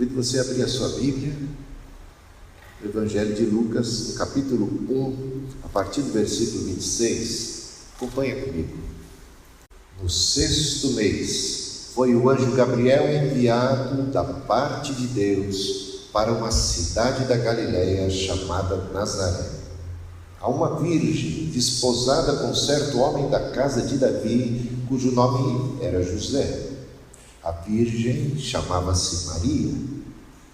Convido você a abrir a sua Bíblia, no Evangelho de Lucas, no capítulo 1, a partir do versículo 26. Acompanha comigo. No 6º mês, foi o anjo Gabriel enviado da parte de Deus para uma cidade da Galileia chamada Nazaré, a uma virgem desposada com certo homem da casa de Davi, cujo nome era José. A virgem chamava-se Maria,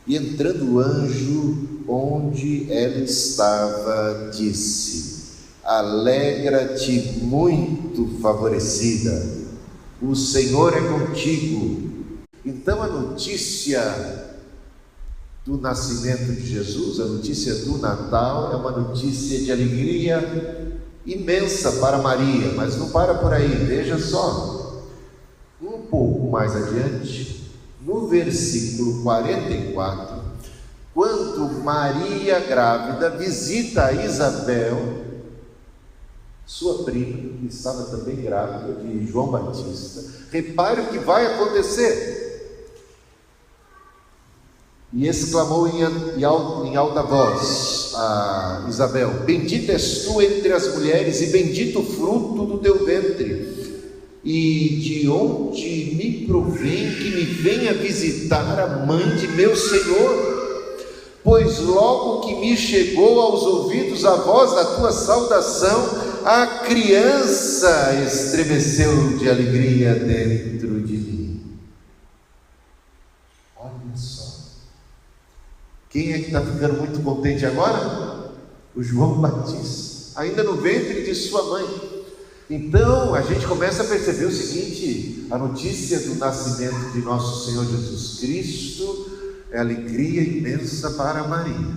e entrando o anjo onde ela estava, disse: Alegra-te, muito favorecida, o Senhor é contigo. Então a notícia do nascimento de Jesus, a notícia do Natal, é uma notícia de alegria imensa para Maria, mas não para por aí, veja só. Um pouco mais adiante, no versículo 44, quando Maria grávida visita a Isabel, sua prima, que estava também grávida de João Batista, repare o que vai acontecer. E exclamou em alta voz a Isabel: Bendita és tu entre as mulheres, e bendito o fruto do teu ventre. E de onde me provém que me venha visitar a mãe de meu Senhor? Pois logo que me chegou aos ouvidos a voz da tua saudação, a criança estremeceu de alegria dentro de mim. Olha só. Quem é que está ficando muito contente agora? O João Batista, ainda no ventre de sua mãe. Então a gente começa a perceber o seguinte: a notícia do nascimento de nosso Senhor Jesus Cristo é alegria imensa para Maria.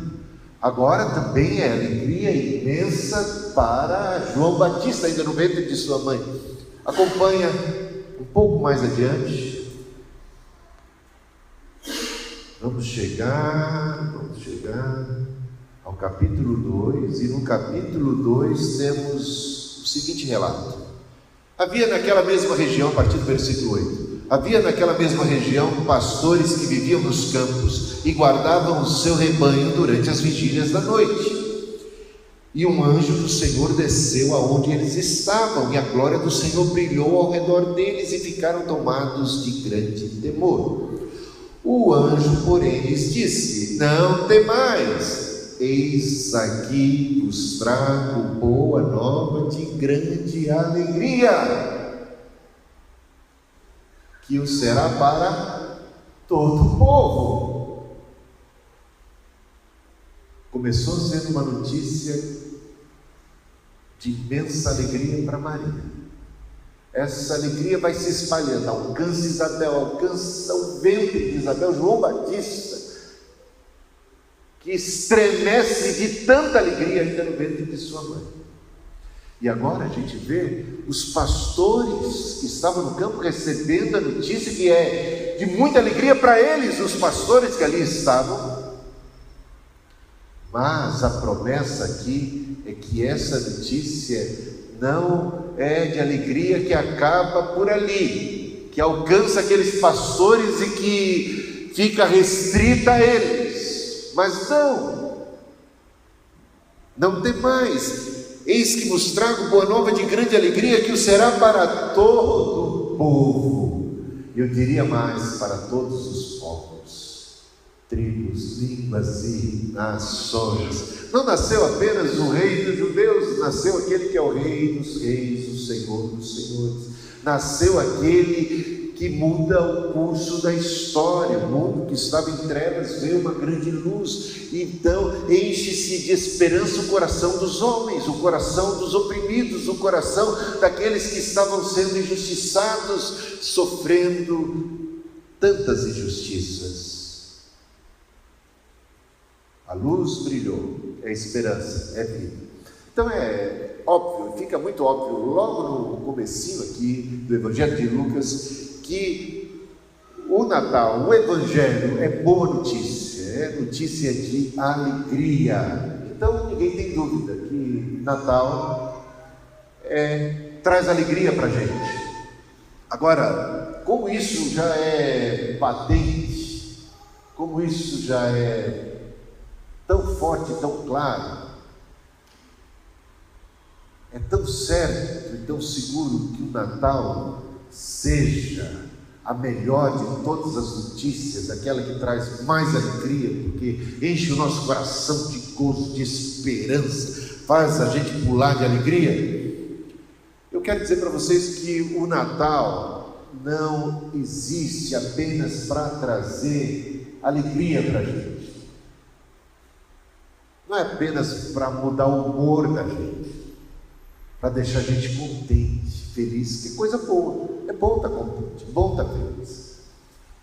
Agora também é alegria imensa para João Batista, ainda no ventre de sua mãe. Acompanha um pouco mais adiante. Vamos chegar ao capítulo 2, e no capítulo 2 temos o seguinte relato: havia naquela mesma região, a partir do versículo 8, havia naquela mesma região pastores que viviam nos campos e guardavam o seu rebanho durante as vigílias da noite. E um anjo do Senhor desceu aonde eles estavam, e a glória do Senhor brilhou ao redor deles, e ficaram tomados de grande temor. O anjo, porém, lhes disse: Não temais, eis aqui vos trago boa nova de grande alegria, que o será para todo o povo. Começou sendo uma notícia de imensa alegria para Maria. Essa alegria vai se espalhando, alcança Isabel, alcança o ventre de Isabel, João Batista, que estremece de tanta alegria ainda no ventre de sua mãe. E agora a gente vê os pastores que estavam no campo recebendo a notícia que é de muita alegria para eles, os pastores que ali estavam. Mas a promessa aqui é que essa notícia não é de alegria que acaba por ali, que alcança aqueles pastores e que fica restrita a eles. Mas não tem mais. Eis que vos trago boa nova de grande alegria, que o será para todo o povo. Eu diria mais, para todos os povos, tribos, línguas e nações. Não nasceu apenas o rei dos judeus, nasceu aquele que é o rei dos reis, o Senhor dos senhores. Nasceu aquele que muda o curso da história. O mundo que estava em trevas vê uma grande luz. Então enche-se de esperança o coração dos homens, o coração dos oprimidos, o coração daqueles que estavam sendo injustiçados, sofrendo tantas injustiças. A luz brilhou, é esperança, é vida. Então é óbvio, fica muito óbvio logo no comecinho aqui do Evangelho de Lucas, que o Natal, o Evangelho é boa notícia, é notícia de alegria. Então ninguém tem dúvida que Natal traz alegria para a gente. Agora, como isso já é patente, como isso já é tão forte, tão claro, é tão certo e tão seguro que o Natal seja a melhor de todas as notícias, aquela que traz mais alegria, porque enche o nosso coração de gozo, de esperança, faz a gente pular de alegria. Eu quero dizer para vocês que o Natal não existe apenas para trazer alegria para a gente, não é apenas para mudar o humor da gente, para deixar a gente contente, feliz. Que coisa boa, é bom estar contente, é bom estar feliz,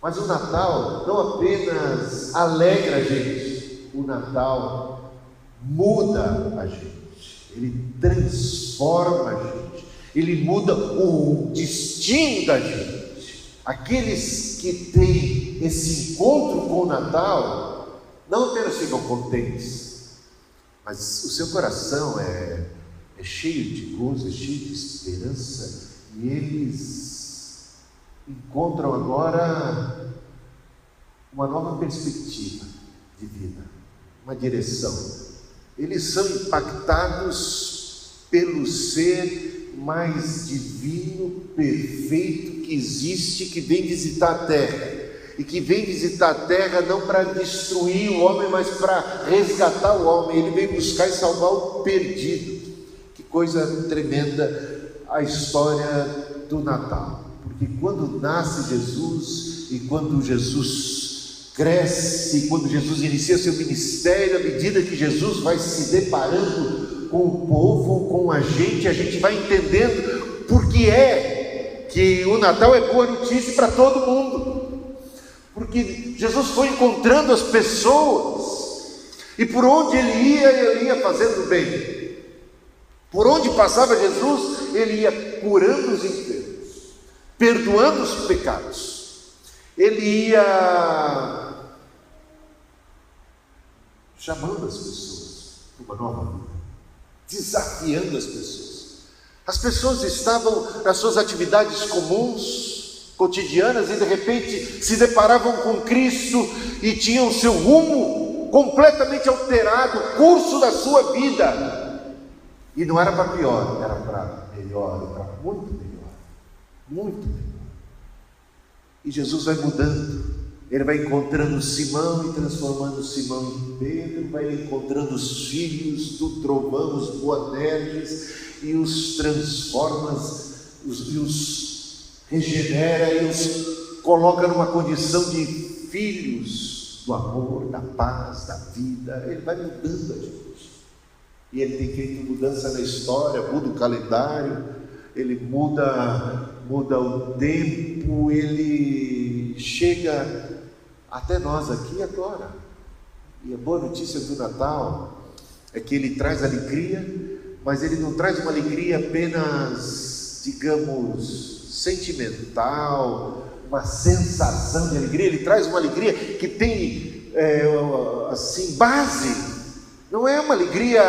mas o Natal não apenas alegra a gente, o Natal muda a gente, ele transforma a gente, ele muda o destino da gente. Aqueles que têm esse encontro com o Natal não apenas ficam contentes, mas o seu coração é cheio de gozo, é cheio de esperança, e eles encontram agora uma nova perspectiva de vida, uma direção. Eles são impactados pelo ser mais divino, perfeito que existe, que vem visitar a terra, e que vem visitar a terra não para destruir o homem, mas para resgatar o homem. Ele veio buscar e salvar o perdido. Coisa tremenda a história do Natal, porque quando nasce Jesus e quando Jesus cresce, e quando Jesus inicia seu ministério, à medida que Jesus vai se deparando com o povo, com a gente vai entendendo por que é que o Natal é boa notícia para todo mundo, porque Jesus foi encontrando as pessoas, e por onde ele ia fazendo bem. Por onde passava Jesus, ele ia curando os enfermos, perdoando os pecados, ele ia chamando as pessoas para uma nova vida, desafiando as pessoas. As pessoas estavam nas suas atividades comuns, cotidianas, e de repente se deparavam com Cristo e tinham seu rumo completamente alterado, o curso da sua vida. E não era para pior, era para melhor, para muito melhor, muito melhor. E Jesus vai mudando, ele vai encontrando Simão e transformando Simão em Pedro, vai encontrando os filhos do trovão, os Boanerges, e os transforma, e os regenera, e os coloca numa condição de filhos do amor, da paz, da vida. Ele vai mudando a gente. E ele tem feito mudança na história, muda o calendário, ele muda o tempo, ele chega até nós aqui agora. E a boa notícia do Natal é que ele traz alegria, mas ele não traz uma alegria apenas, digamos, sentimental, uma sensação de alegria. Ele traz uma alegria que tem, assim, base. Não é uma alegria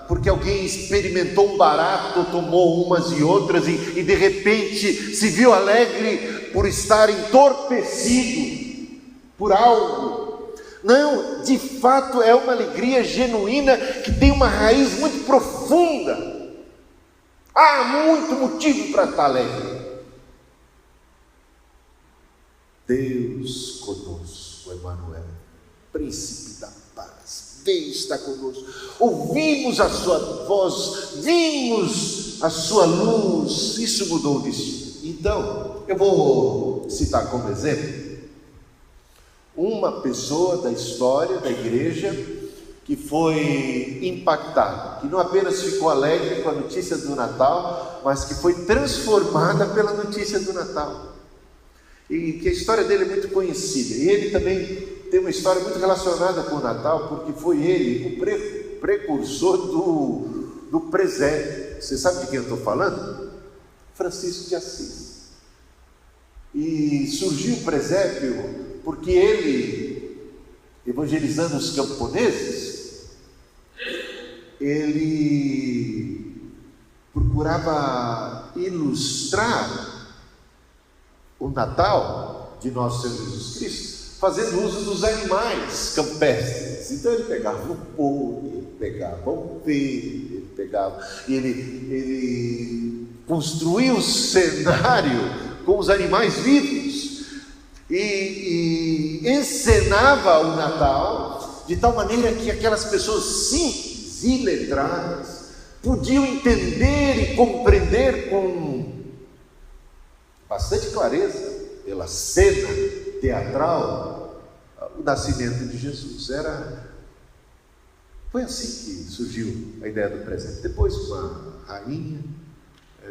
porque alguém experimentou um barato, tomou umas e outras e de repente se viu alegre por estar entorpecido por algo. Não, de fato é uma alegria genuína que tem uma raiz muito profunda. Há muito motivo para estar alegre. Deus conosco, Emmanuel, príncipe da paz, Deus está conosco. Ouvimos a sua voz, vimos a sua luz, isso mudou o destino. Então, eu vou citar como exemplo uma pessoa da história da igreja que foi impactada, que não apenas ficou alegre com a notícia do Natal, mas que foi transformada pela notícia do Natal, e que a história dele é muito conhecida. E ele também tem uma história muito relacionada com o Natal, porque foi ele o precursor do presépio. Você sabe de quem eu estou falando? Francisco de Assis. E surgiu o presépio porque ele, evangelizando os camponeses, ele procurava ilustrar o Natal de nosso Senhor Jesus Cristo fazendo uso dos animais campestres. Então ele pegava o boi, ele pegava o ovelha, ele pegava, e ele construía um cenário com os animais vivos e encenava o Natal de tal maneira que aquelas pessoas simples, iletradas, podiam entender e compreender com bastante clareza, pela cena teatral, o nascimento de Jesus. Foi assim que surgiu a ideia do presépio. Depois uma rainha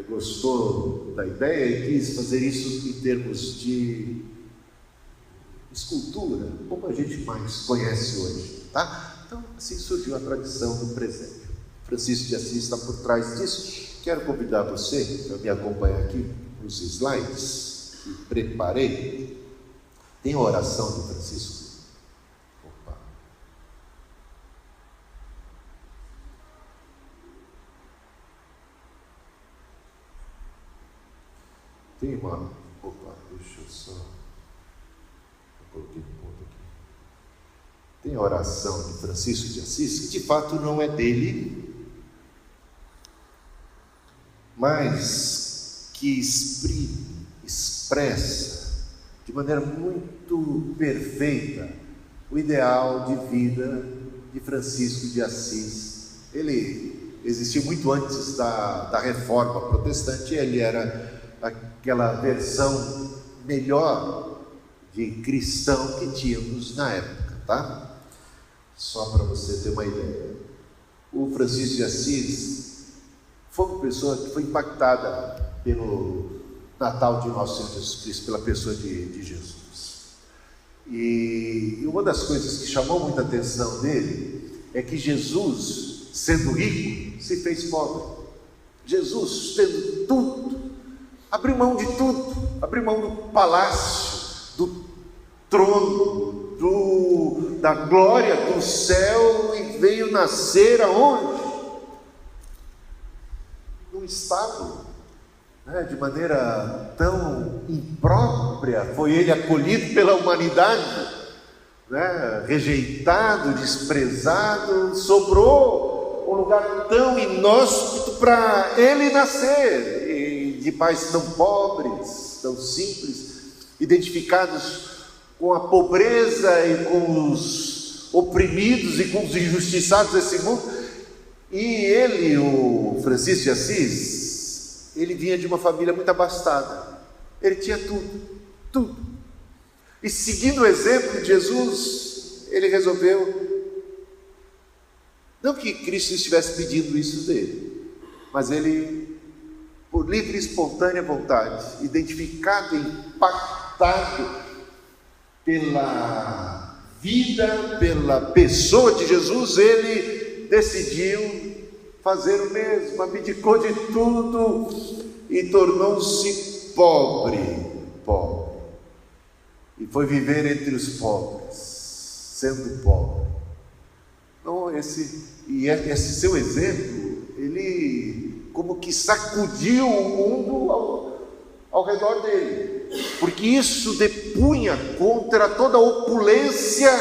gostou da ideia e quis fazer isso em termos de escultura, como a gente mais conhece hoje, tá? Então assim surgiu a tradição do presépio. Francisco de Assis está por trás disso. Quero convidar você para me acompanhar aqui nos slides que preparei. Tem a oração de Francisco. Opa. Tem uma. Opa, deixa eu só. Eu coloquei um ponto aqui. Tem a oração de Francisco de Assis, que de fato não é dele, mas que expressa de maneira muito perfeita o ideal de vida de Francisco de Assis. Ele existiu muito antes da Reforma Protestante, ele era aquela versão melhor de cristão que tínhamos na época, tá? Só para você ter uma ideia. O Francisco de Assis foi uma pessoa que foi impactada pelo Natal de nosso Senhor Jesus Cristo, pela pessoa de Jesus. E uma das coisas que chamou muita atenção dele é que Jesus, sendo rico, se fez pobre. Jesus, tendo tudo, abriu mão de tudo, abriu mão do palácio, do trono, da glória do céu e veio nascer aonde? Num estábulo. De maneira tão imprópria, foi ele acolhido pela humanidade, rejeitado, desprezado, sobrou um lugar tão inóspito para ele nascer, e de pais tão pobres, tão simples, identificados com a pobreza e com os oprimidos e com os injustiçados desse mundo. E ele, o Francisco de Assis, ele vinha de uma família muito abastada, ele tinha tudo, e seguindo o exemplo de Jesus, ele resolveu, não que Cristo estivesse pedindo isso dele, mas ele, por livre e espontânea vontade, identificado, impactado pela vida, pela pessoa de Jesus, ele decidiu fazer o mesmo, abdicou de tudo e tornou-se pobre, e foi viver entre os pobres, sendo pobre. Então esse seu exemplo, ele como que sacudiu o mundo ao redor dele, porque isso depunha contra toda a opulência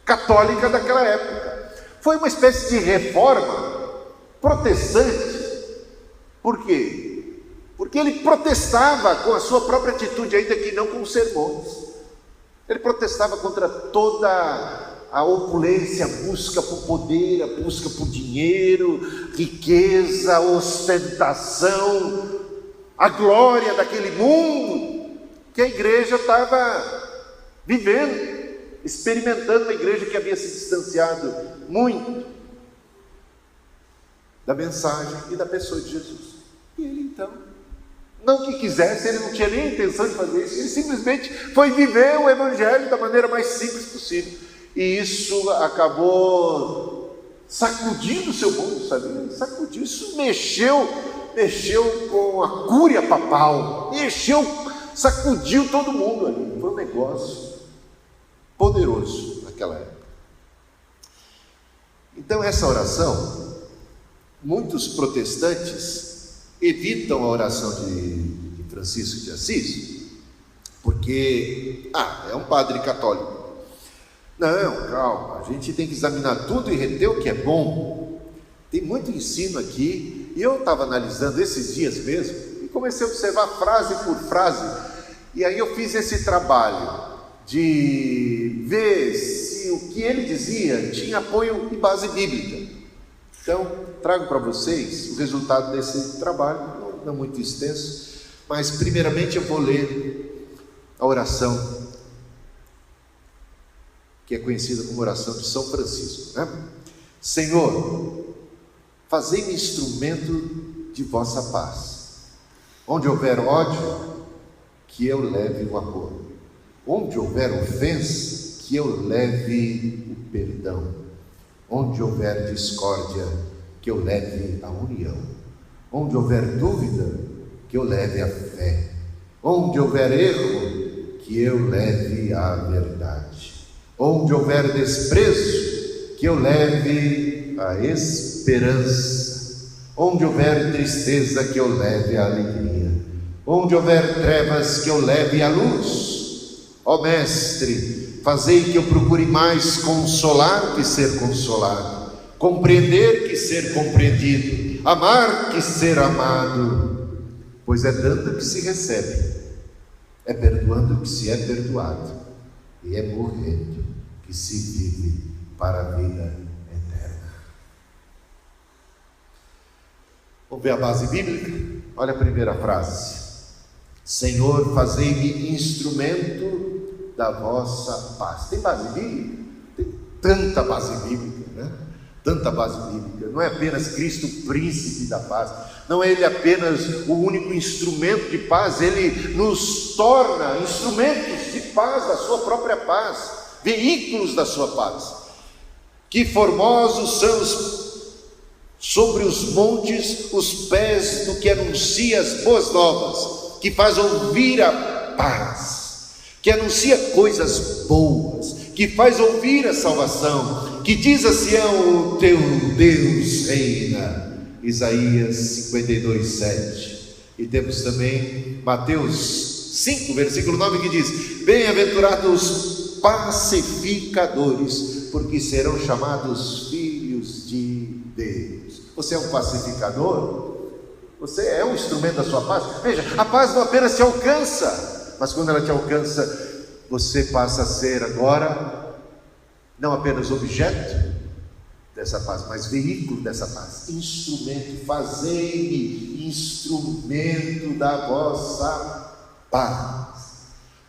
católica daquela época. Foi uma espécie de reforma protestante. Por quê? Porque ele protestava com a sua própria atitude, ainda que não com sermões. Ele protestava contra toda a opulência, a busca por poder, a busca por dinheiro, riqueza, ostentação, a glória daquele mundo que a igreja estava vivendo, experimentando, uma igreja que havia se distanciado muito da mensagem e da pessoa de Jesus. E ele então, não que quisesse, ele não tinha nem a intenção de fazer isso, ele simplesmente foi viver o evangelho da maneira mais simples possível, e isso acabou sacudindo o seu mundo, sabe? Sacudiu, isso mexeu com a cúria papal, sacudiu todo mundo ali. Foi um negócio poderoso naquela época. Então essa oração, muitos protestantes evitam a oração de Francisco de Assis, porque É um padre católico. Não, calma, a gente tem que examinar tudo e reter o que é bom. Tem muito ensino aqui, e eu estava analisando esses dias mesmo, e comecei a observar frase por frase, e aí eu fiz esse trabalho de ver se o que ele dizia tinha apoio e base bíblica. Então, trago para vocês o resultado desse trabalho, não muito extenso, mas primeiramente eu vou ler a oração, que é conhecida como oração de São Francisco, né? Senhor, fazei-me instrumento de vossa paz. Onde houver ódio, que eu leve o amor. Onde houver ofensa, que eu leve o perdão. Onde houver discórdia, que eu leve a união. Onde houver dúvida, que eu leve a fé. Onde houver erro, que eu leve a verdade. Onde houver desprezo, que eu leve a esperança. Onde houver tristeza, que eu leve a alegria. Onde houver trevas, que eu leve a luz. Ó Mestre, fazei que eu procure mais consolar que ser consolado, compreender que ser compreendido, amar que ser amado, pois é dando que se recebe, é perdoando que se é perdoado, e é morrendo que se vive para a vida eterna. Vamos ver a base bíblica? Olha a primeira frase: Senhor, fazei-me instrumento da vossa paz. Tem base bíblica? Tem tanta base bíblica, né? Tanta base bíblica. Não é apenas Cristo, príncipe da paz. Não é Ele apenas o único instrumento de paz. Ele nos torna instrumentos de paz, da sua própria paz, veículos da sua paz. Que formosos são sobre os montes os pés do que anuncia as boas novas, que faz ouvir a paz, que anuncia coisas boas, que faz ouvir a salvação, que diz a Sião: o teu Deus reina. Isaías 52:7. E temos também Mateus 5, versículo 9, que diz: bem-aventurados pacificadores, porque serão chamados filhos de Deus. Você é um pacificador? Você é um instrumento da sua paz? Veja, a paz não apenas te alcança, mas quando ela te alcança, você passa a ser agora não apenas objeto dessa paz, mas veículo dessa paz, instrumento. Fazei-me instrumento da vossa paz.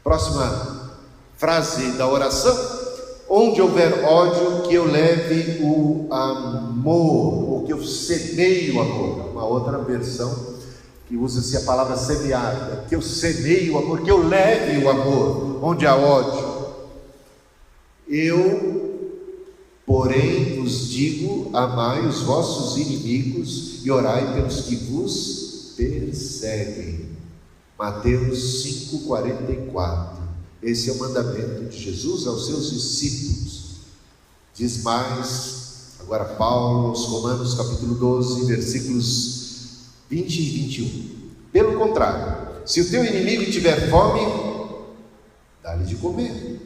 Próxima frase da oração: onde houver ódio, que eu leve o amor, ou que eu semeie o amor. Uma outra versão que usa-se a palavra semear, que eu semeie o amor, que eu leve o amor. Onde há ódio, porém vos digo: amai os vossos inimigos e orai pelos que vos perseguem. Mateus 5:44. Esse é o mandamento de Jesus aos seus discípulos. Diz mais agora Paulo aos Romanos capítulo 12, versículos 20 e 21. Pelo contrário, se o teu inimigo tiver fome, dá-lhe de comer.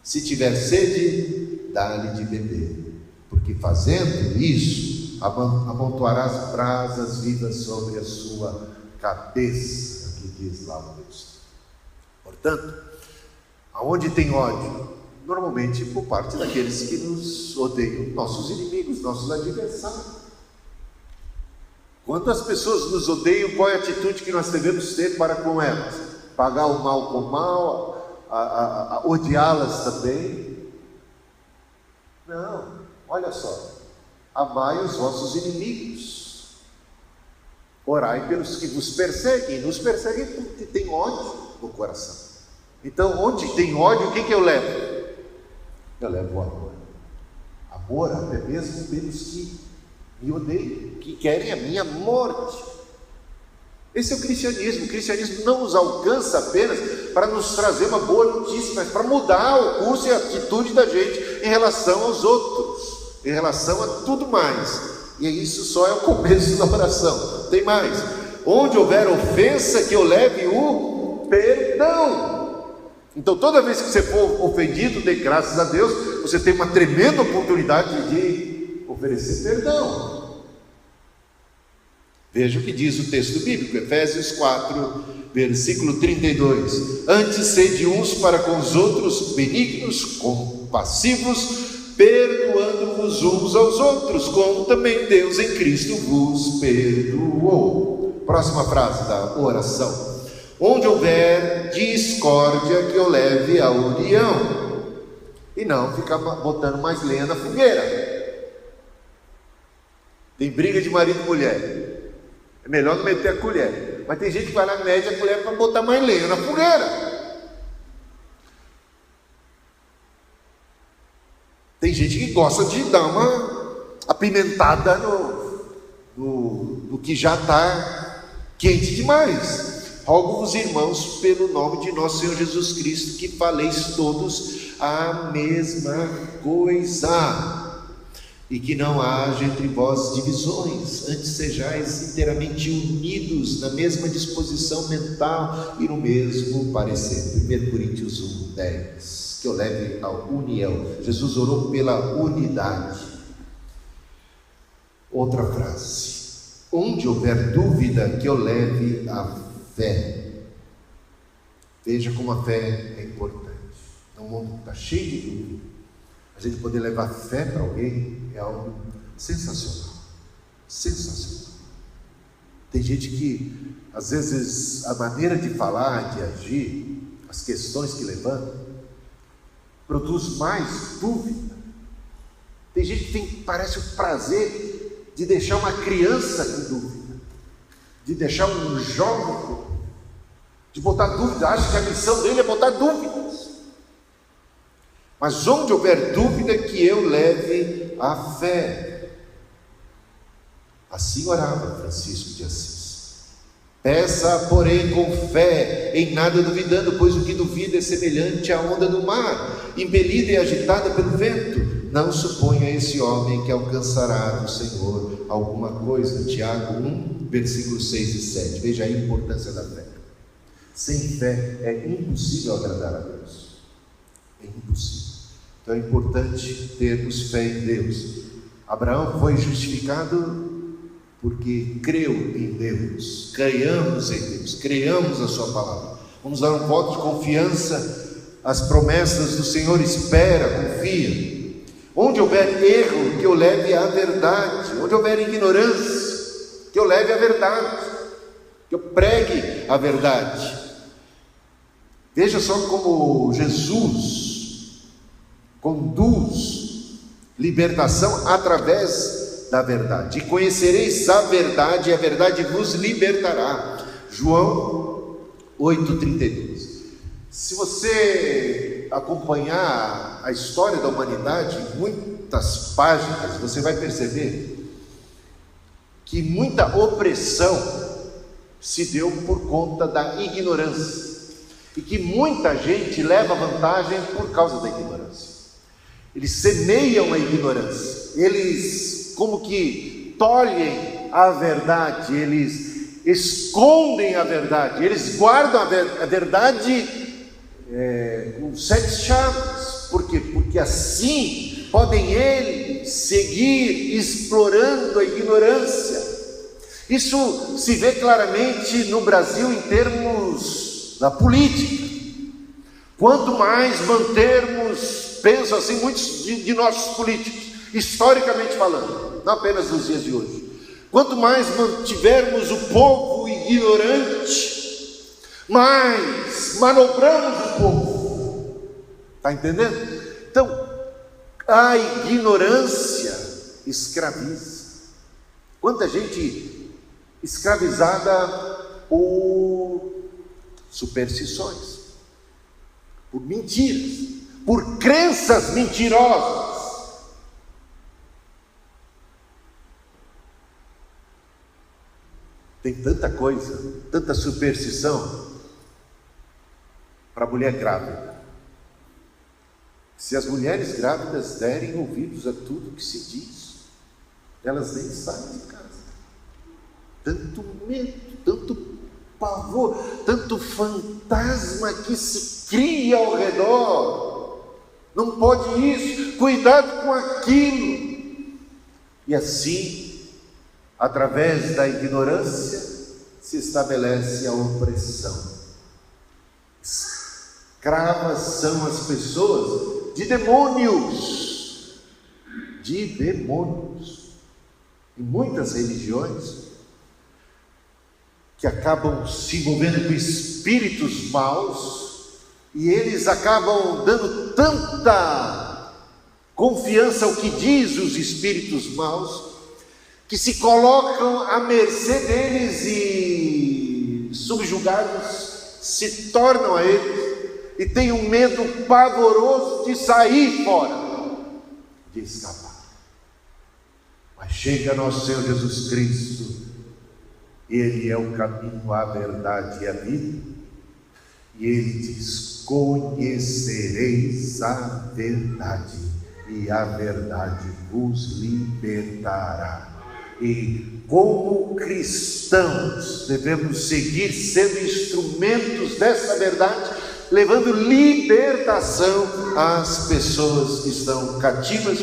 Se tiver sede, dá-lhe de beber, porque fazendo isso, amontoarás brasas vivas sobre a sua cabeça, que diz lá o texto. Portanto, aonde tem ódio, normalmente por parte daqueles que nos odeiam, nossos inimigos, nossos adversários. Quando as pessoas nos odeiam, qual é a atitude que nós devemos ter para com elas? Pagar o mal com o mal, odiá-las também? Não, olha só: amai os vossos inimigos, orai pelos que vos perseguem. Nos perseguem porque tem ódio no coração. Então, onde tem ódio, o que eu levo? Eu levo o amor. Amor até mesmo pelos que me odeiam, que querem a minha morte. Esse é o cristianismo. O cristianismo não nos alcança apenas para nos trazer uma boa notícia, mas para mudar o curso e a atitude da gente em relação aos outros, em relação a tudo mais. E isso só é o começo da oração. Tem mais: onde houver ofensa, que eu leve o perdão. Então toda vez que você for ofendido, dê graças a Deus, você tem uma tremenda oportunidade de oferecer perdão. Veja o que diz o texto bíblico, Efésios 4, versículo 32. Antes sede uns para com os outros benignos, compassivos, perdoando-vos uns aos outros, como também Deus em Cristo vos perdoou. Próxima frase da oração. Onde houver discórdia, que eu leve a união, e não ficar botando mais lenha na fogueira. Tem briga de marido e mulher, é melhor não meter a colher, mas tem gente que vai lá e mete a colher para botar mais lenha na fogueira. Tem gente que gosta de dar uma apimentada no que já está quente demais. Rogo-vos, irmãos, pelo nome de nosso Senhor Jesus Cristo, que faleis todos a mesma coisa, e que não haja entre vós divisões, antes sejais inteiramente unidos na mesma disposição mental e no mesmo parecer. 1 Coríntios 1, 10. Que eu leve a união. Jesus orou pela unidade. Outra frase. Onde houver dúvida, que eu leve a fé. Veja como a fé é importante. O mundo está cheio de dúvida. A gente poder levar fé para alguém é algo sensacional. Sensacional. Tem gente que, às vezes, a maneira de falar, de agir, as questões que levanta, produz mais dúvida. Tem gente que parece o prazer de deixar uma criança com dúvida, de deixar um jovem, de botar dúvida, acha que a missão dele é botar dúvidas. Mas onde houver dúvida, que eu leve a fé. Assim orava Francisco de Assis. Peça, porém, com fé, em nada duvidando, pois o que duvida é semelhante à onda do mar, impelida e agitada pelo vento. Não suponha esse homem que alcançará do Senhor alguma coisa. Tiago 1, versículos 6 e 7. Veja a importância da fé. Sem fé é impossível agradar a Deus. É impossível. Então é importante termos fé em Deus. Abraão foi justificado porque creu em Deus. Creiamos em Deus, creiamos a sua palavra. Vamos dar um voto de confiança às promessas do Senhor. Espera, confia. Onde houver erro, que eu leve à verdade. Onde houver ignorância, que eu leve à verdade, que eu pregue a verdade. Veja só como Jesus conduz libertação através da verdade. E conhecereis a verdade, e a verdade vos libertará. João 8,32. Se você acompanhar a história da humanidade, em muitas páginas, você vai perceber que muita opressão se deu por conta da ignorância, e que muita gente leva vantagem por causa da ignorância. Eles semeiam a ignorância, eles como que tolhem a verdade, eles escondem a verdade, eles guardam a verdade com 7 chaves. Por quê? Porque assim podem eles seguir explorando a ignorância. Isso se vê claramente no Brasil em termos da política. Quanto mais mantermos, penso assim muitos de nossos políticos, historicamente falando, não apenas nos dias de hoje, quanto mais mantivermos o povo ignorante, mais manobramos o povo. Está entendendo? Então, a ignorância escraviza. Quanta gente escravizada por superstições, por mentiras, por crenças mentirosas. Tem tanta coisa, tanta superstição para a mulher grávida. Se as mulheres grávidas derem ouvidos a tudo que se diz, elas nem saem de casa. Tanto medo, tanto pavor, tanto fantasma que se cria ao redor. Não pode isso, cuidado com aquilo. E assim, através da ignorância, se estabelece a opressão. Escravas são as pessoas de demônios. De demônios. Em muitas religiões, que acabam se envolvendo com espíritos maus, e eles acabam dando tanta confiança ao que diz os espíritos maus, que se colocam à mercê deles e subjugados se tornam a eles, e têm um medo pavoroso de sair fora, de escapar. Mas chega nosso Senhor Jesus Cristo, Ele é o caminho, a verdade e a vida, e Ele diz: conhecereis a verdade, e a verdade vos libertará. E como cristãos devemos seguir sendo instrumentos dessa verdade, levando libertação às pessoas que estão cativas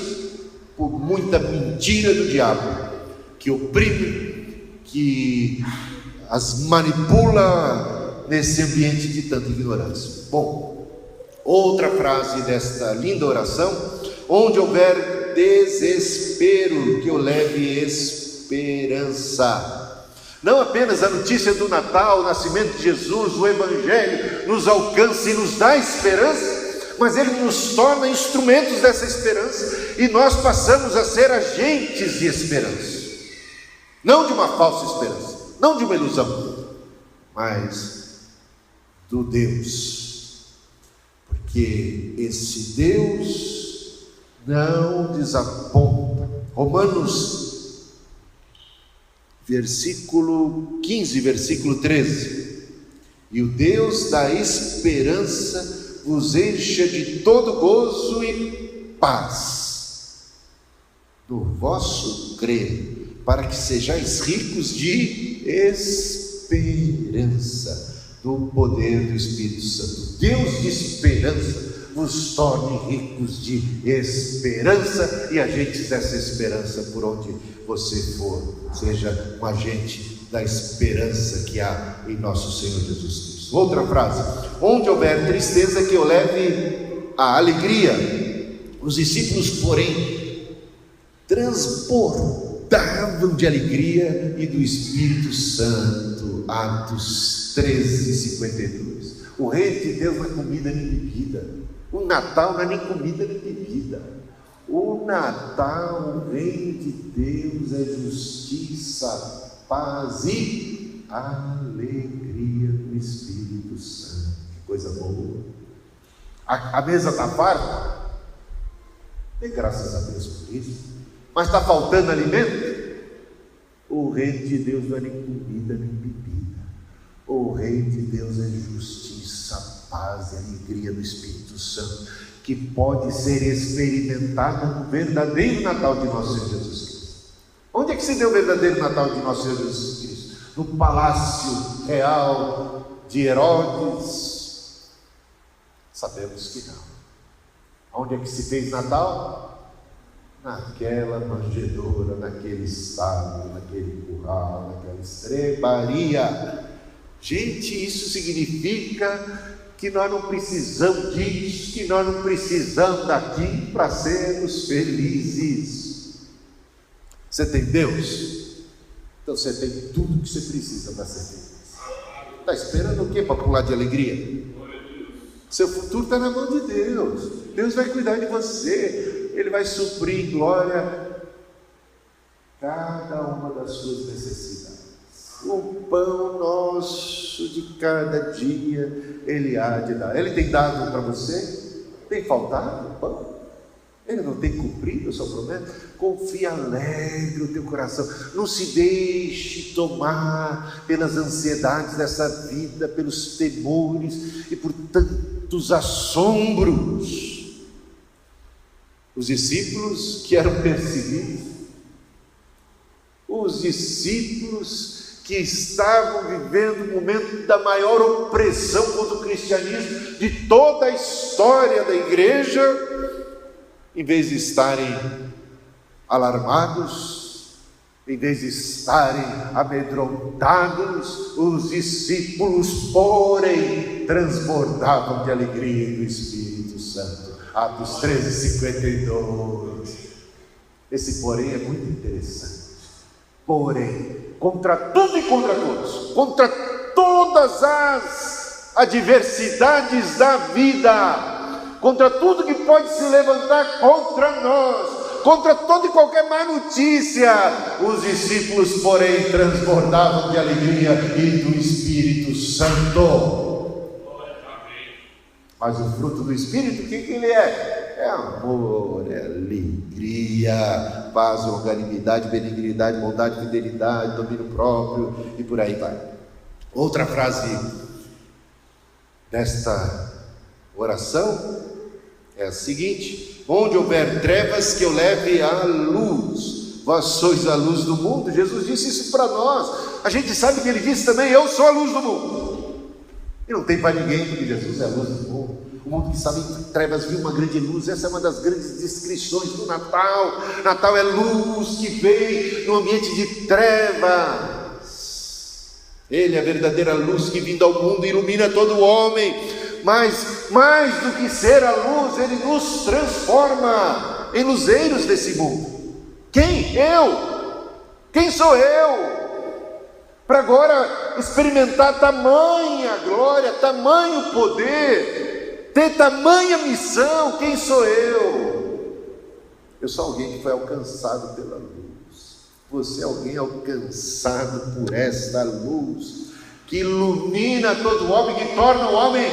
por muita mentira do diabo, que oprime, que as manipula nesse ambiente de tanta ignorância. Bom, outra frase desta linda oração: onde houver desespero, que eu leve esperança. Não apenas a notícia do Natal, o nascimento de Jesus, o Evangelho nos alcança e nos dá esperança, mas Ele nos torna instrumentos dessa esperança, e nós passamos a ser agentes de esperança. Não de uma falsa esperança, não de uma ilusão, mas do Deus, porque esse Deus não desaponta. Romanos versículo 15, versículo 13: e o Deus da esperança vos encha de todo gozo e paz no vosso crer, para que sejais ricos de esperança do poder do Espírito Santo. Deus de esperança vos torne ricos de esperança e agentes dessa esperança por onde você for. Seja um agente da esperança que há em nosso Senhor Jesus Cristo. Outra frase: onde houver tristeza, que eu leve a alegria. Os discípulos, porém, transbordavam de alegria e do Espírito Santo. Atos 13:52. O reino de Deus não é comida nem bebida. O Natal não é nem comida nem bebida. O Natal, o reino de Deus é justiça, paz e alegria do Espírito Santo. Que coisa boa. A mesa está farta? Dê graças a Deus por isso. Mas está faltando alimento? O reino de Deus não é nem comida nem bebida. O reino de Deus é justiça, paz e alegria do Espírito Santo, que pode ser experimentada no verdadeiro Natal de nosso Senhor Jesus Cristo. Onde é que se deu o verdadeiro Natal de nosso Senhor Jesus Cristo? No palácio real de Herodes? Sabemos que não. Onde é que se fez Natal? Naquela manjedoura, naquele estábulo, naquele curral, naquela estrebaria. Gente, isso significa que nós não precisamos disso, que nós não precisamos daqui para sermos felizes. Você tem Deus? Então você tem tudo que você precisa para ser feliz. Está esperando o quê para pular de alegria? Seu futuro está na mão de Deus. Deus vai cuidar de você. Ele vai suprir em glória cada uma das suas necessidades. O pão nosso de cada dia Ele há de dar. Ele tem dado para você? Tem faltado o pão? Ele não tem cumprido a sua promessa? Confie, alegre o teu coração. Não se deixe tomar pelas ansiedades dessa vida, pelos temores e por tantos assombros. Os discípulos que eram perseguidos, os discípulos que estavam vivendo o momento da maior opressão contra o cristianismo de toda a história da igreja, em vez de estarem alarmados, em vez de estarem amedrontados, os discípulos, porém, transbordavam de alegria do Espírito Santo. Atos 13:52. Esse porém é muito interessante. Porém, contra tudo e contra todos, contra todas as adversidades da vida, contra tudo que pode se levantar contra nós, contra toda e qualquer má notícia, os discípulos, porém, transbordavam de alegria e do Espírito Santo. Mas o fruto do Espírito, o que ele é? É amor, é alegria, paz, longanimidade, benignidade, bondade, fidelidade, domínio próprio e por aí vai. Outra frase desta oração é a seguinte: onde houver trevas, que eu leve a luz. Vós sois a luz do mundo. Jesus disse isso para nós. A gente sabe que ele disse também: eu sou a luz do mundo. E não tem para ninguém, porque Jesus é a luz do mundo. O mundo que estava em trevas viu uma grande luz. Essa é uma das grandes descrições do Natal. Natal é luz que vem no ambiente de trevas. Ele é a verdadeira luz que, vindo ao mundo, ilumina todo o homem. Mas mais do que ser a luz, ele nos transforma em luzeiros desse mundo. Quem? Eu. Quem sou eu? Para agora experimentar tamanha glória, tamanho poder, ter tamanha missão. Quem sou eu? Eu sou alguém que foi alcançado pela luz. Você é alguém alcançado por esta luz, que ilumina todo o homem, que torna o homem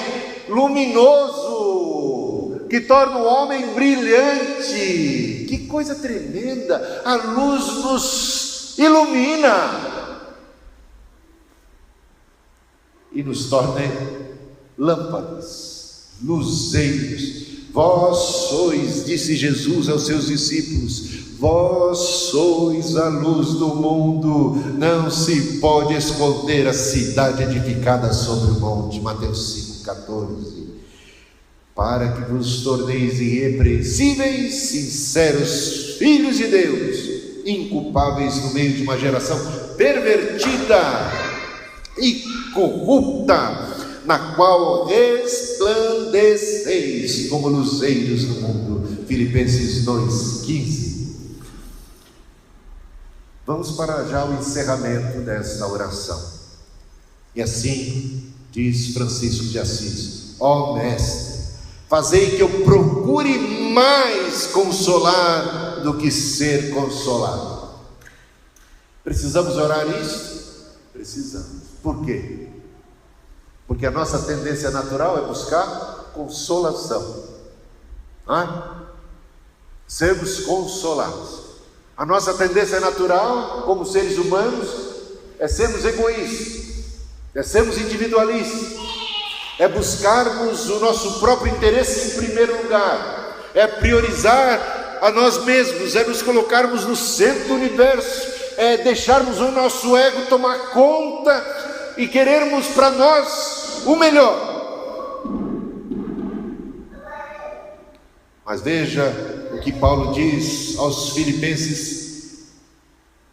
luminoso, que torna o homem brilhante. Que coisa tremenda! A luz nos ilumina e nos torna lâmpadas, luzeiros. Vós sois, disse Jesus aos seus discípulos, vós sois a luz do mundo. Não se pode esconder a cidade edificada sobre o monte. Mateus 5:14. Para que vos torneis irrepreensíveis, sinceros filhos de Deus, inculpáveis no meio de uma geração pervertida e corrupta, na qual resplandeceis como luzeiros no mundo. Filipenses 2:15. Vamos para já o encerramento desta oração. E assim diz Francisco de Assis: ó Mestre, fazei que eu procure mais consolar do que ser consolado. Precisamos orar isso? Precisamos. Por quê? Porque a nossa tendência natural é buscar consolação, sermos consolados. A nossa tendência natural, como seres humanos, é sermos egoístas, é sermos individualistas, é buscarmos o nosso próprio interesse em primeiro lugar, é priorizar a nós mesmos, é nos colocarmos no centro do universo, é deixarmos o nosso ego tomar conta e querermos para nós o melhor. Mas veja o que Paulo diz aos Filipenses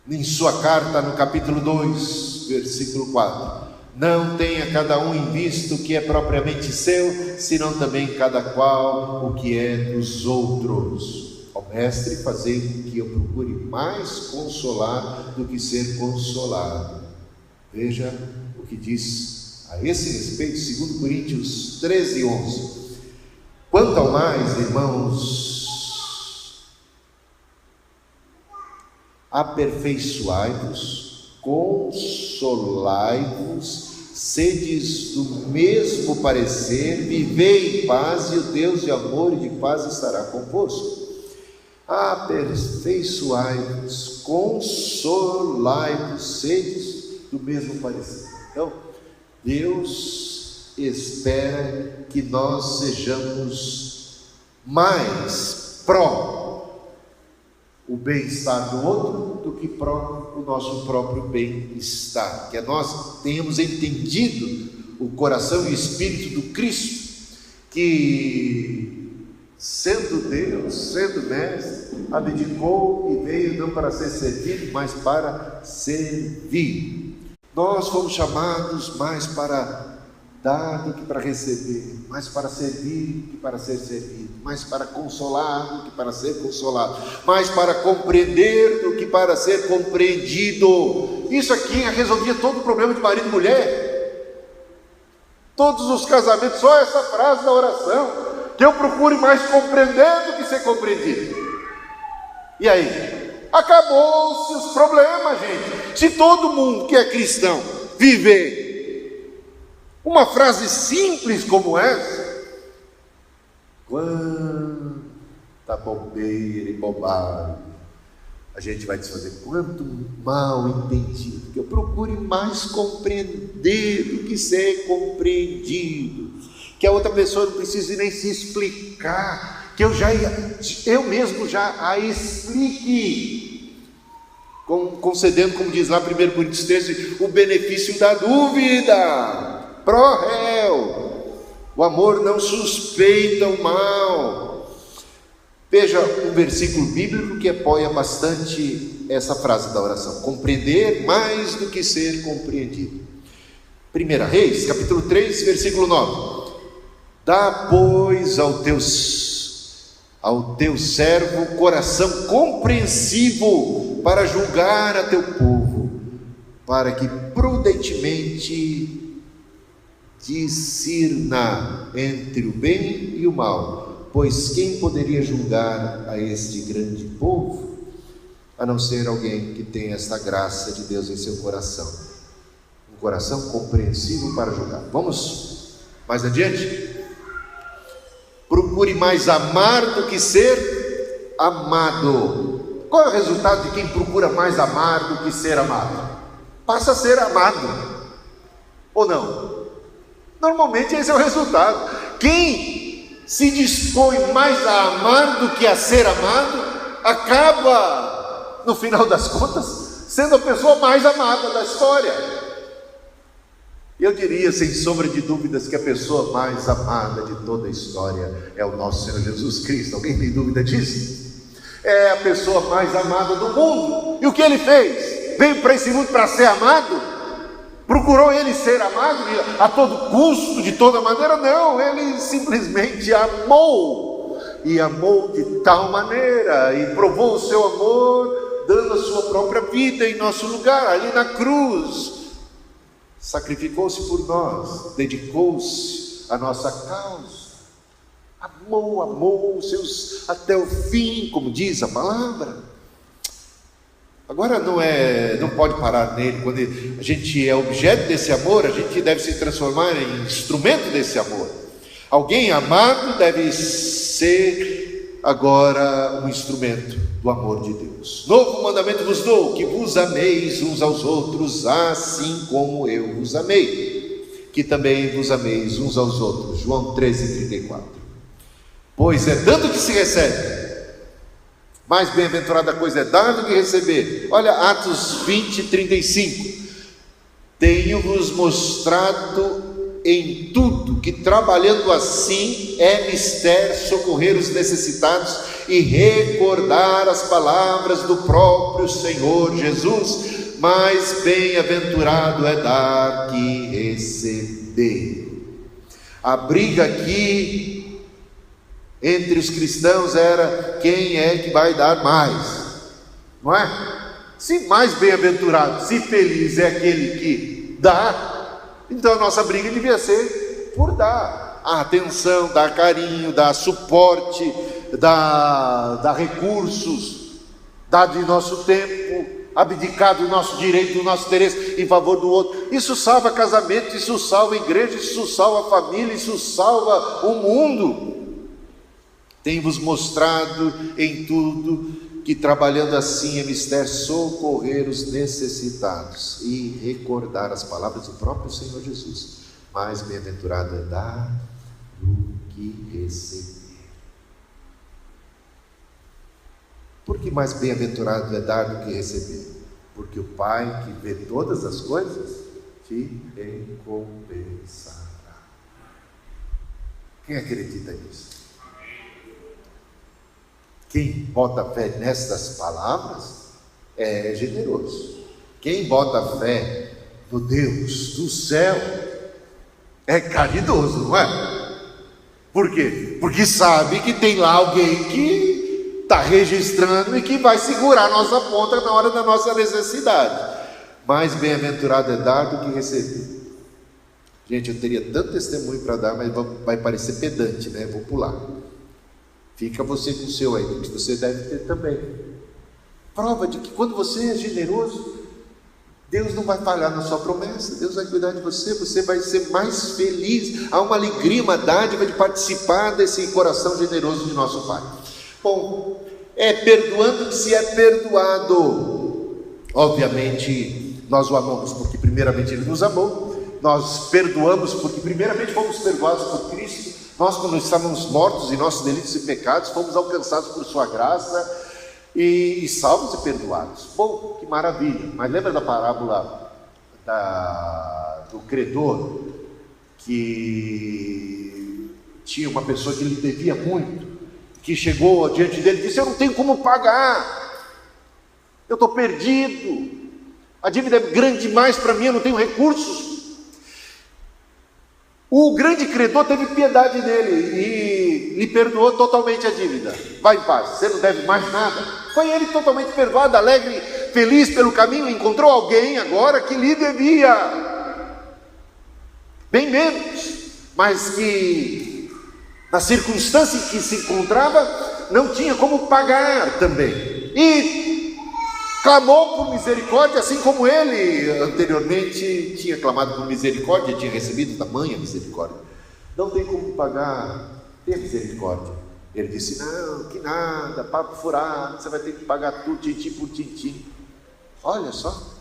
em sua carta, no capítulo 2, versículo 4: não tenha cada um em vista o que é propriamente seu, senão também cada qual o que é dos outros. Ó Mestre, fazei com que eu procure mais consolar do que ser consolado. Veja o que diz a esse respeito 2 Coríntios 13:11. Quanto ao mais, irmãos, aperfeiçoai-vos, consolai-vos, sedes do mesmo parecer, vivei em paz, e o Deus de amor e de paz estará convosco. Aperfeiçoai-vos, consolai-vos, sedes do mesmo parecer. Então, Deus espera que nós sejamos mais pró o bem-estar do outro do que o nosso próprio bem-estar. Que nós tenhamos entendido o coração e o espírito do Cristo, que sendo Deus, sendo mestre, abdicou e veio não para ser servido, mas para servir. Nós fomos chamados mais para dar do que para receber, mais para servir do que para ser servido, mais para consolar do que para ser consolado, mais para compreender do que para ser compreendido. Isso aqui resolvia todo o problema de marido e mulher, todos os casamentos, só essa frase da oração, que eu procure mais compreender do que ser compreendido. E aí? Acabou-se os problemas, gente. Se todo mundo que é cristão viver uma frase simples como essa, quanta bobeira e bobagem a gente vai desfazer, quanto mal entendido, que eu procure mais compreender do que ser compreendido, que a outra pessoa não precise nem se explicar, que eu mesmo já a explique, concedendo, como diz lá 1 Coríntios 13, o benefício da dúvida. Pro réu, o amor não suspeita o mal. Veja um versículo bíblico que apoia bastante essa frase da oração: compreender mais do que ser compreendido. 1 Reis, capítulo 3, versículo 9: dá, pois, ao teu servo coração compreensivo para julgar a teu povo, para que prudentemente discirna entre o bem e o mal, pois quem poderia julgar a este grande povo, a não ser alguém que tenha esta graça de Deus em seu coração, um coração compreensivo para julgar. Vamos mais adiante? Procure mais amar do que ser amado. Qual é o resultado de quem procura mais amar do que ser amado? Passa a ser amado, ou não? Normalmente esse é o resultado. Quem se dispõe mais a amar do que a ser amado, acaba, no final das contas, sendo a pessoa mais amada da história. Eu diria, sem sombra de dúvidas, que a pessoa mais amada de toda a história é o nosso Senhor Jesus Cristo. Alguém tem dúvida disso? É a pessoa mais amada do mundo. E o que ele fez? Veio para esse mundo para ser amado? Procurou ele ser amado a todo custo, de toda maneira? Não, ele simplesmente amou, e amou de tal maneira, e provou o seu amor, dando a sua própria vida em nosso lugar, ali na cruz, sacrificou-se por nós, dedicou-se à nossa causa, amou os seus até o fim, como diz a palavra. Agora não pode parar nele. Quando a gente é objeto desse amor, a gente deve se transformar em instrumento desse amor. Alguém amado deve ser agora um instrumento do amor de Deus. Novo mandamento vos dou, que vos ameis uns aos outros, assim como eu vos amei, que também vos ameis uns aos outros. João 13:34. Pois é dando que se recebe. Mais bem-aventurada coisa é dar do que receber. Olha Atos 20:35. Tenho-vos mostrado em tudo que trabalhando assim é mister socorrer os necessitados e recordar as palavras do próprio Senhor Jesus. Mais bem-aventurado é dar que receber. A briga aqui entre os cristãos era quem é que vai dar mais, não é? Se mais bem-aventurado, se feliz é aquele que dá, então a nossa briga devia ser por dar atenção, dar carinho, dar suporte, dar recursos, dar de nosso tempo, abdicar do nosso direito, do nosso interesse em favor do outro. Isso salva casamento, isso salva a igreja, isso salva a família, isso salva o mundo. Tenho-vos mostrado em tudo que trabalhando assim é mister socorrer os necessitados e recordar as palavras do próprio Senhor Jesus. Mais bem-aventurado é dar do que receber. Porque mais bem-aventurado é dar do que receber. Porque o Pai que vê todas as coisas te recompensará. Quem acredita nisso? Quem bota fé nessas palavras é generoso. Quem bota fé no Deus do céu é caridoso, não é? Por quê? Porque sabe que tem lá alguém que está registrando e que vai segurar a nossa ponta na hora da nossa necessidade. Mais bem-aventurado é dar do que receber. Gente, eu teria tanto testemunho para dar, mas vai parecer pedante, né? Vou pular. Fica você com o seu aí, porque você deve ter também. Prova de que quando você é generoso, Deus não vai falhar na sua promessa, Deus vai cuidar de você, você vai ser mais feliz. Há uma alegria, uma dádiva de participar desse coração generoso de nosso Pai. Bom, é perdoando que se é perdoado. Obviamente, nós o amamos porque primeiramente Ele nos amou. Nós perdoamos porque primeiramente fomos perdoados por Cristo. Nós, quando estávamos mortos em nossos delitos e pecados, fomos alcançados por sua graça e salvos e perdoados. Bom, que maravilha. Mas lembra da parábola do credor, que tinha uma pessoa que lhe devia muito, que chegou diante dele e disse: eu não tenho como pagar, eu estou perdido, a dívida é grande demais para mim, eu não tenho recursos. O grande credor teve piedade dele e lhe perdoou totalmente a dívida. Vai em paz, você não deve mais nada. Foi ele totalmente perdoado, alegre, feliz pelo caminho. Encontrou alguém agora que lhe devia bem menos, mas que na circunstância em que se encontrava não tinha como pagar também, e clamou por misericórdia, assim como ele anteriormente tinha clamado por misericórdia, tinha recebido tamanha misericórdia. Não tem como pagar, tenha misericórdia. Ele disse: não, que nada, papo furado, você vai ter que pagar tudo, tintim por tintim. Olha só,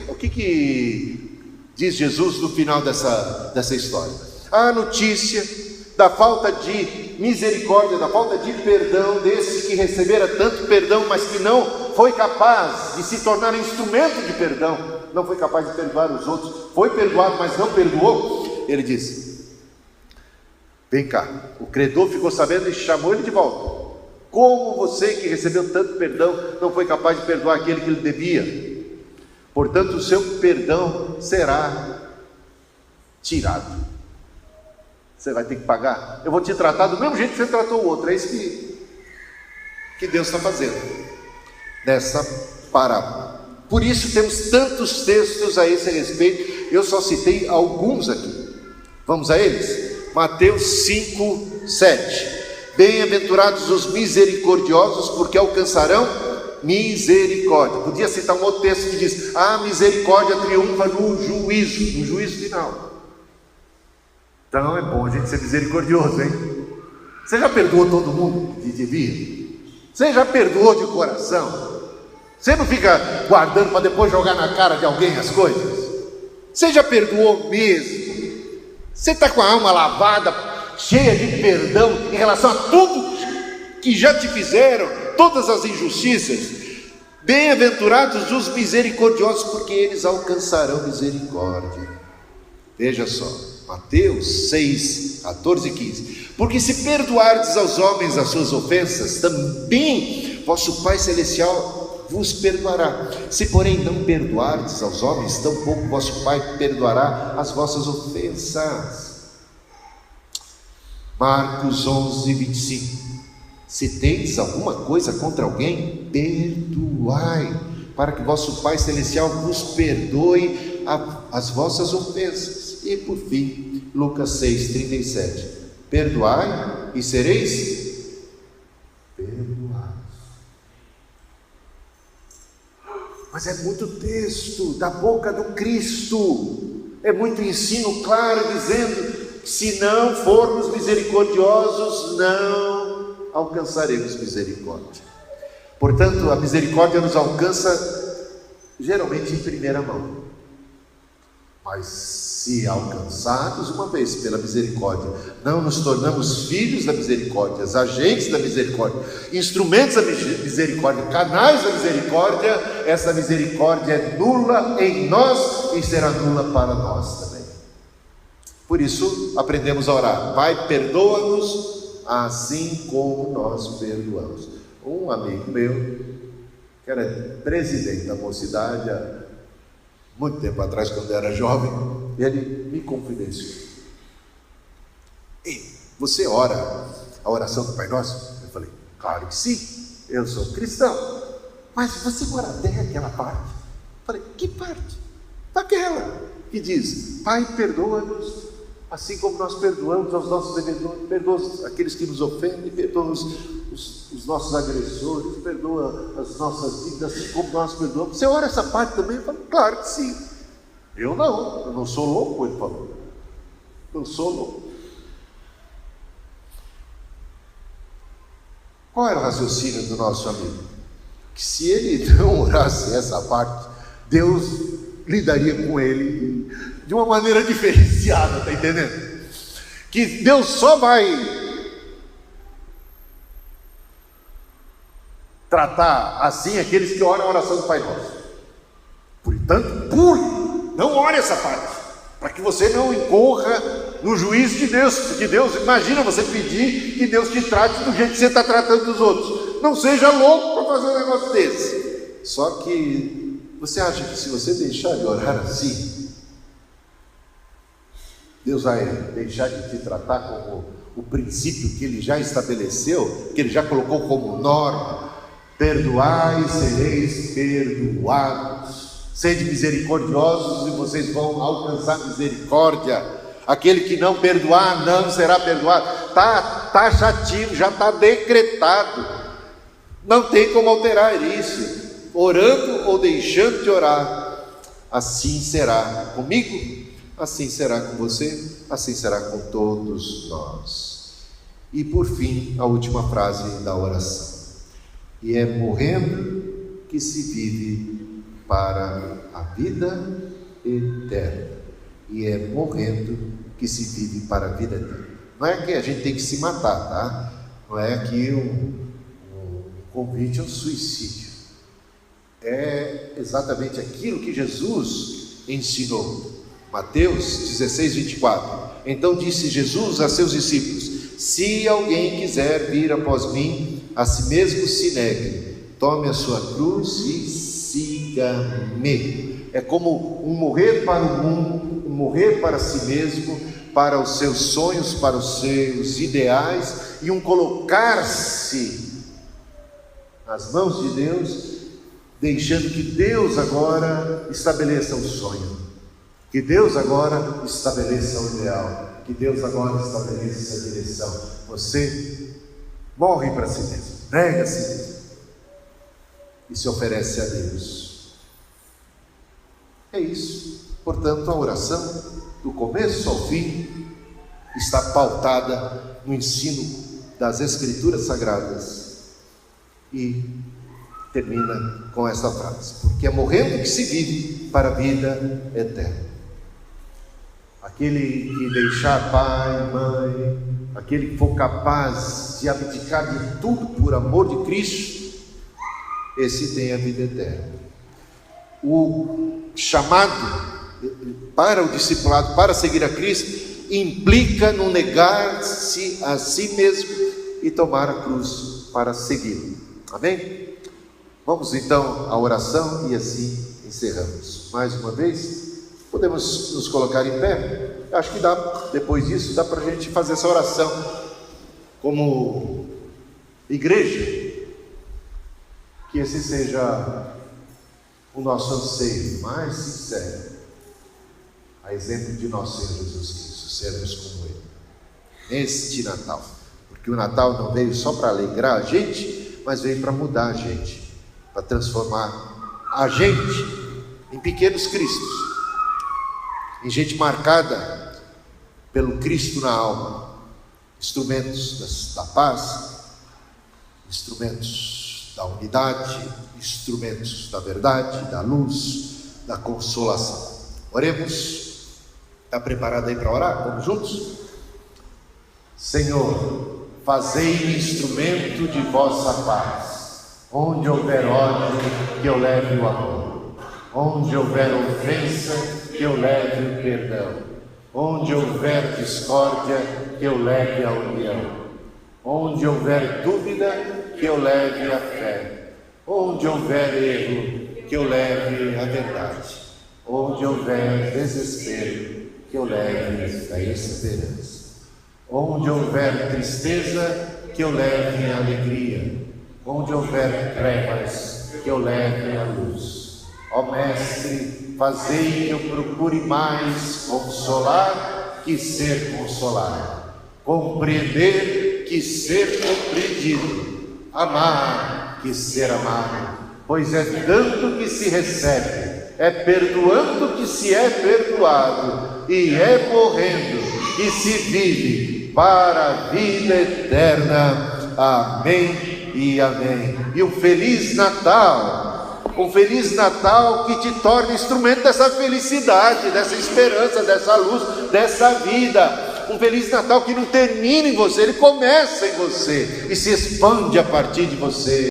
o que diz Jesus no final dessa história? A notícia da falta de misericórdia, da falta de perdão desse que recebera tanto perdão, mas que não foi capaz de se tornar instrumento de perdão, não foi capaz de perdoar os outros, foi perdoado, mas não perdoou. Ele disse: vem cá. O credor ficou sabendo e chamou ele de volta. Como você que recebeu tanto perdão não foi capaz de perdoar aquele que lhe devia? Portanto, o seu perdão será tirado. Você vai ter que pagar. Eu vou te tratar do mesmo jeito que você tratou o outro. É isso que Deus está fazendo nessa parábola. Por isso temos tantos textos a esse respeito. Eu só citei alguns aqui. Vamos a eles? Mateus 5, 7. Bem-aventurados os misericordiosos, porque alcançarão misericórdia. Podia citar um outro texto que diz: a misericórdia triunfa no juízo final. Então é bom a gente ser misericordioso, hein? Você já perdoou todo mundo que devia? Você já perdoou de coração? Você não fica guardando para depois jogar na cara de alguém as coisas? Você já perdoou mesmo? Você está com a alma lavada, cheia de perdão em relação a tudo que já te fizeram, todas as injustiças? Bem-aventurados os misericordiosos, porque eles alcançarão misericórdia. Veja só, Mateus 6, 14 e 15. Porque se perdoardes aos homens as suas ofensas, também vosso Pai Celestial vos perdoará. Se porém não perdoardes aos homens, tampouco vosso Pai perdoará as vossas ofensas. Marcos 11, 25. Se tendes alguma coisa contra alguém, perdoai, para que vosso Pai Celestial vos perdoe as vossas ofensas. E por fim, Lucas 6, 37. Perdoai e sereis perdoados. Mas é muito texto da boca do Cristo, é muito ensino claro dizendo que se não formos misericordiosos, não alcançaremos misericórdia. Portanto, a misericórdia nos alcança geralmente em primeira mão. Mas se alcançados uma vez pela misericórdia, não nos tornamos filhos da misericórdia, agentes da misericórdia, instrumentos da misericórdia, canais da misericórdia, essa misericórdia é nula em nós e será nula para nós também. Por isso aprendemos a orar: Pai, perdoa-nos assim como nós perdoamos. Um amigo meu, que era presidente da mocidade há muito tempo atrás, quando eu era jovem, ele me confidenciou: Ei, você ora a oração do Pai Nosso? Eu falei: claro que sim, eu sou cristão. Mas você ora até aquela parte? Eu falei: que parte? Daquela que diz: Pai, perdoa-nos assim como nós perdoamos aos nossos devedores, perdoa aqueles que nos ofendem, perdoa os nossos agressores, perdoa as nossas dívidas assim como nós perdoamos. Você ora essa parte também? Eu falei: claro que sim. Eu não sou louco, ele falou. Não sou louco. Qual era o raciocínio do nosso amigo? Que se ele não orasse essa parte, Deus lidaria com ele de uma maneira diferenciada, está entendendo? Que Deus só vai tratar assim aqueles que oram a oração do Pai Nosso. Portanto, não ore essa parte, para que você não incorra no juízo de Deus, porque Deus, imagina você pedir que Deus te trate do jeito que você está tratando dos outros. Não seja louco para fazer um negócio desse. Só que você acha que se você deixar de orar assim, Deus vai deixar de te tratar como o princípio que Ele já estabeleceu, que Ele já colocou como norma? Perdoai e sereis perdoados. Sede misericordiosos e vocês vão alcançar misericórdia. Aquele que não perdoar não será perdoado. Está taxativo, já está decretado. Não tem como alterar isso. Orando ou deixando de orar, assim será comigo, assim será com você, assim será com todos nós. E por fim, a última frase da oração: e é morrendo que se vive para a vida eterna. E é morrendo que se vive para a vida eterna. Não é que a gente tem que se matar, tá? Não é aqui um convite ao suicídio. É exatamente aquilo que Jesus ensinou. Mateus 16, 24. Então disse Jesus a seus discípulos: se alguém quiser vir após mim, a si mesmo se negue, tome a sua cruz e siga-me. É como um morrer para o mundo, um morrer para si mesmo, para os seus sonhos, para os seus ideais, e um colocar-se nas mãos de Deus, deixando que Deus agora estabeleça o sonho, que Deus agora estabeleça o ideal, que Deus agora estabeleça a direção. Você morre para si mesmo, nega a si mesmo e se oferece a Deus. É isso. Portanto, a oração, do começo ao fim, está pautada no ensino das Escrituras Sagradas e termina com esta frase: porque é morrendo que se vive para a vida eterna. Aquele que deixar pai, mãe, aquele que for capaz de abdicar de tudo por amor de Cristo, esse tem a vida eterna. O chamado para o discipulado, para seguir a Cristo, implica no negar-se a si mesmo e tomar a cruz para segui-lo. Amém? Vamos então à oração e assim encerramos. Mais uma vez, podemos nos colocar em pé. Acho que dá, depois disso, dá para a gente fazer essa oração como igreja. Que esse seja o nosso anseio mais sincero, a exemplo de nosso Senhor Jesus Cristo, sermos como Ele neste Natal, porque o Natal não veio só para alegrar a gente, mas veio para mudar a gente, para transformar a gente em pequenos Cristos, em gente marcada pelo Cristo na alma, instrumentos da paz, instrumentos da unidade, instrumentos da verdade, da luz, da consolação. Oremos. Está preparado aí para orar? Vamos juntos? Senhor, fazei-me instrumento de vossa paz. Onde houver ódio, que eu leve o amor. Onde houver ofensa, que eu leve o perdão. Onde houver discórdia, que eu leve a união. Onde houver dúvida, que eu leve a fé. Onde houver erro, que eu leve a verdade. Onde houver desespero, que eu leve a esperança. Onde houver tristeza, que eu leve a alegria. Onde houver trevas, que eu leve a luz. Ó Mestre, fazei que eu procure mais consolar que ser consolado, compreender que ser compreendido, amar que ser amado, pois é dando que se recebe, é perdoando que se é perdoado, e é morrendo que se vive para a vida eterna. Amém e amém. E um Feliz Natal, um Feliz Natal que te torne instrumento dessa felicidade, dessa esperança, dessa luz, dessa vida. Um Feliz Natal que não termina em você, ele começa em você e se expande a partir de você.